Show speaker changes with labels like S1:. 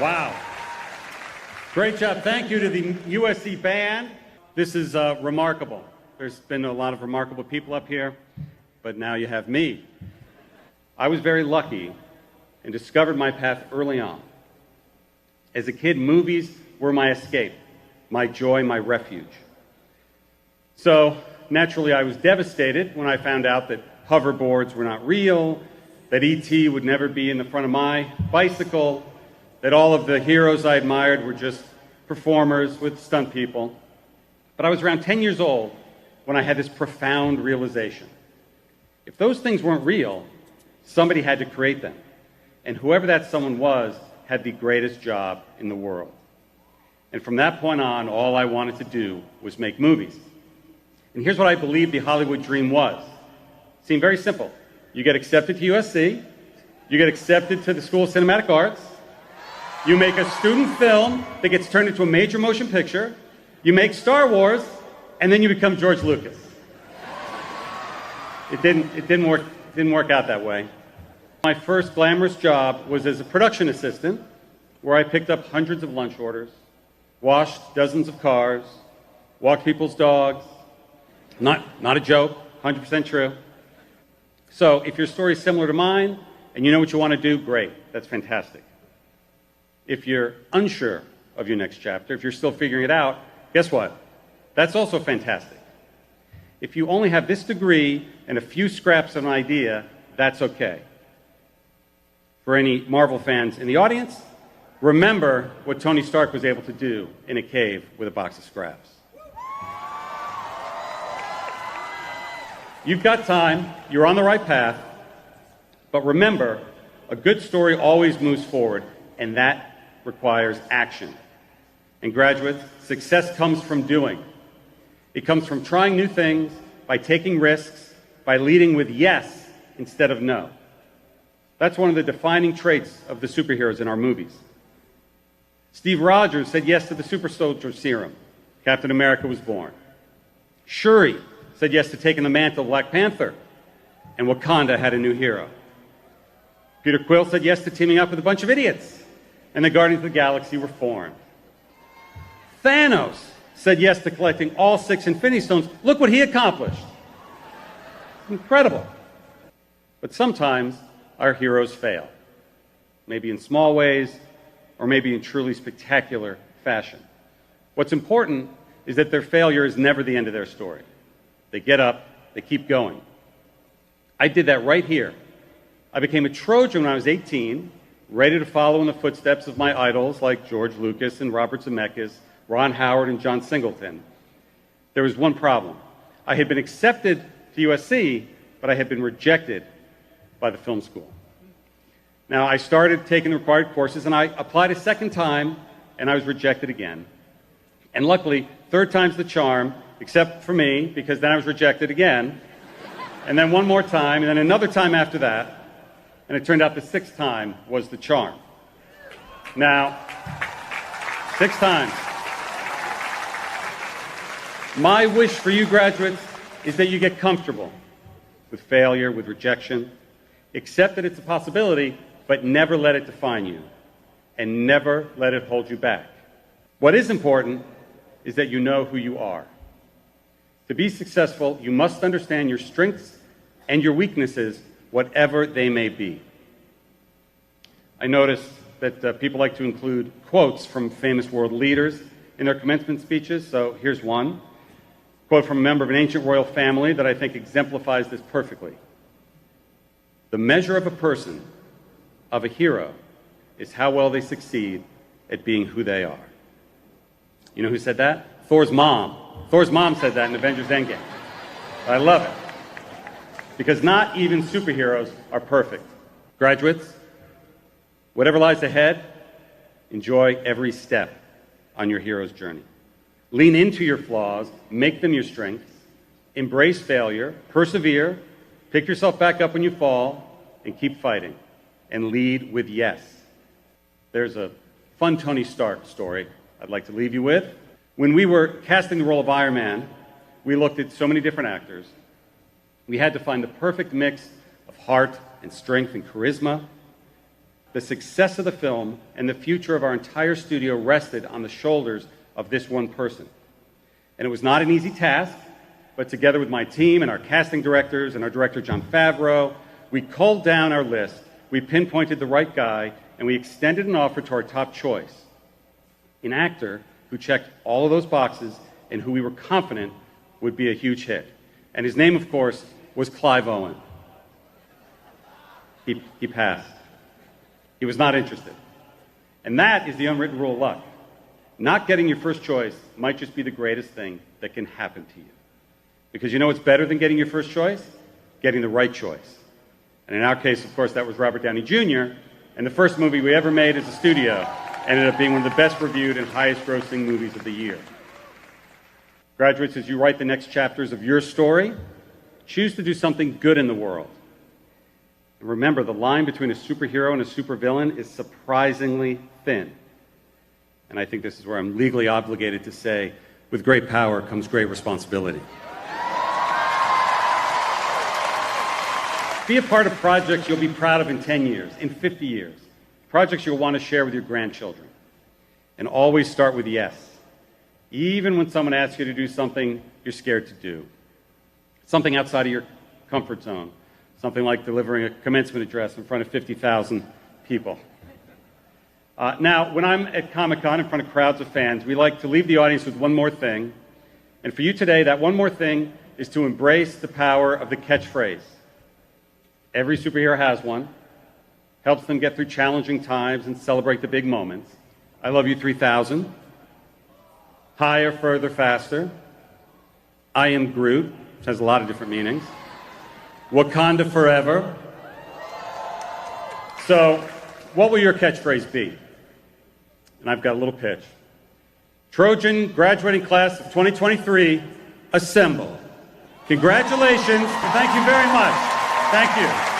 S1: Wow. Great job. Thank you to the USC band. This is remarkable. There's been a lot of remarkable people up here, but now you have me. I was very lucky and discovered my path early on. As a kid, movies were my escape, my joy, my refuge. So, naturally, I was devastated when I found out that hoverboards were not real, that E.T. would never be in the front of my bicycle, that all of the heroes I admired were just performers with stunt people. But I was around 10 years old when I had this profound realization. If those things weren't real, somebody had to create them. And whoever that someone was had the greatest job in the world. And from that point on, all I wanted to do was make movies. And here's what I believed the Hollywood dream was. It seemed very simple. You get accepted to USC, you get accepted to the School of Cinematic Arts, you make a student film that gets turned into a major motion picture, you make Star Wars, and then you become George Lucas. It didn't work out that way. My first glamorous job was as a production assistant, where I picked up hundreds of lunch orders, washed dozens of cars, walked people's dogs. Not a joke, 100% true. So if your story is similar to mine, and you know what you want to do, great. That's fantastic. If you're unsure of your next chapter, if you're still figuring it out, guess what? That's also fantastic. If you only have this degree and a few scraps of an idea, that's okay. For any Marvel fans in the audience, remember what Tony Stark was able to do in a cave with a box of scraps. You've got time, you're on the right path, but remember, a good story always moves forward, and that requires action. And graduates, success comes from doing. It comes from trying new things, by taking risks, by leading with yes instead of no. That's one of the defining traits of the superheroes in our movies. Steve Rogers said yes to the super soldier serum. Captain America was born. Shuri said yes to taking the mantle of Black Panther, and Wakanda had a new hero. Peter Quill said yes to teaming up with a bunch of idiots, and the Guardians of the Galaxy were formed. Thanos said yes to collecting all 6 Infinity Stones. Look what he accomplished. Incredible. But sometimes our heroes fail, maybe in small ways, or maybe in truly spectacular fashion. What's important is that their failure is never the end of their story. They get up, they keep going. I did that right here. I became a Trojan when I was 18, ready to follow in the footsteps of my idols like George Lucas and Robert Zemeckis, Ron Howard and John Singleton. There was one problem. I had been accepted to USC, but I had been rejected by the film school. Now, I started taking the required courses, and I applied a second time, and I was rejected again. And luckily, third time's the charm, except for me, because then I was rejected again, and then one more time, and then another time after that, and it turned out the 6th time was the charm. Now, 6 times. My wish for you graduates is that you get comfortable with failure, with rejection. Accept that it's a possibility, but never let it define you, and never let it hold you back. What is important is that you know who you are. To be successful, you must understand your strengths and your weaknesses, whatever they may be. I noticed that people like to include quotes from famous world leaders in their commencement speeches, so here's one. Quote from a member of an ancient royal family that I think exemplifies this perfectly. The measure of a person, of a hero, is how well they succeed at being who they are. You know who said that? Thor's mom. Thor's mom said that in Avengers Endgame. I love it. Because not even superheroes are perfect. Graduates, whatever lies ahead, enjoy every step on your hero's journey. Lean into your flaws, make them your strengths, embrace failure, persevere, pick yourself back up when you fall, and keep fighting. And lead with yes. There's a fun Tony Stark story I'd like to leave you with. When we were casting the role of Iron Man, we looked at so many different actors. We had to find the perfect mix of heart and strength and charisma. The success of the film and the future of our entire studio rested on the shoulders of this one person. And it was not an easy task, but together with my team and our casting directors and our director, Jon Favreau, we culled down our list, we pinpointed the right guy, and we extended an offer to our top choice, an actor who checked all of those boxes and who we were confident would be a huge hit. And his name, of course, was Clive Owen. He passed. He was not interested. And that is the unwritten rule of luck. Not getting your first choice might just be the greatest thing that can happen to you. Because you know what's better than getting your first choice? Getting the right choice. And in our case, of course, that was Robert Downey Jr., and the first movie we ever made as a studio ended up being one of the best reviewed and highest grossing movies of the year. Graduates, as you write the next chapters of your story, choose to do something good in the world. And remember, the line between a superhero and a supervillain is surprisingly thin. And I think this is where I'm legally obligated to say, with great power comes great responsibility. Be a part of projects you'll be proud of in 10 years, in 50 years. Projects you'll want to share with your grandchildren. And always start with yes. Even when someone asks you to do something you're scared to do. Something outside of your comfort zone. Something like delivering a commencement address in front of 50,000 people. Now, when I'm at Comic-Con in front of crowds of fans, we like to leave the audience with one more thing. And for you today, that one more thing is to embrace the power of the catchphrase. Every superhero has one. Helps them get through challenging times and celebrate the big moments. I love you 3000. Higher, further, faster. I am Groot, which has a lot of different meanings. Wakanda forever. So, what will your catchphrase be? And I've got a little pitch. Trojan graduating class of 2023, assemble. Congratulations, and thank you very much. Thank you.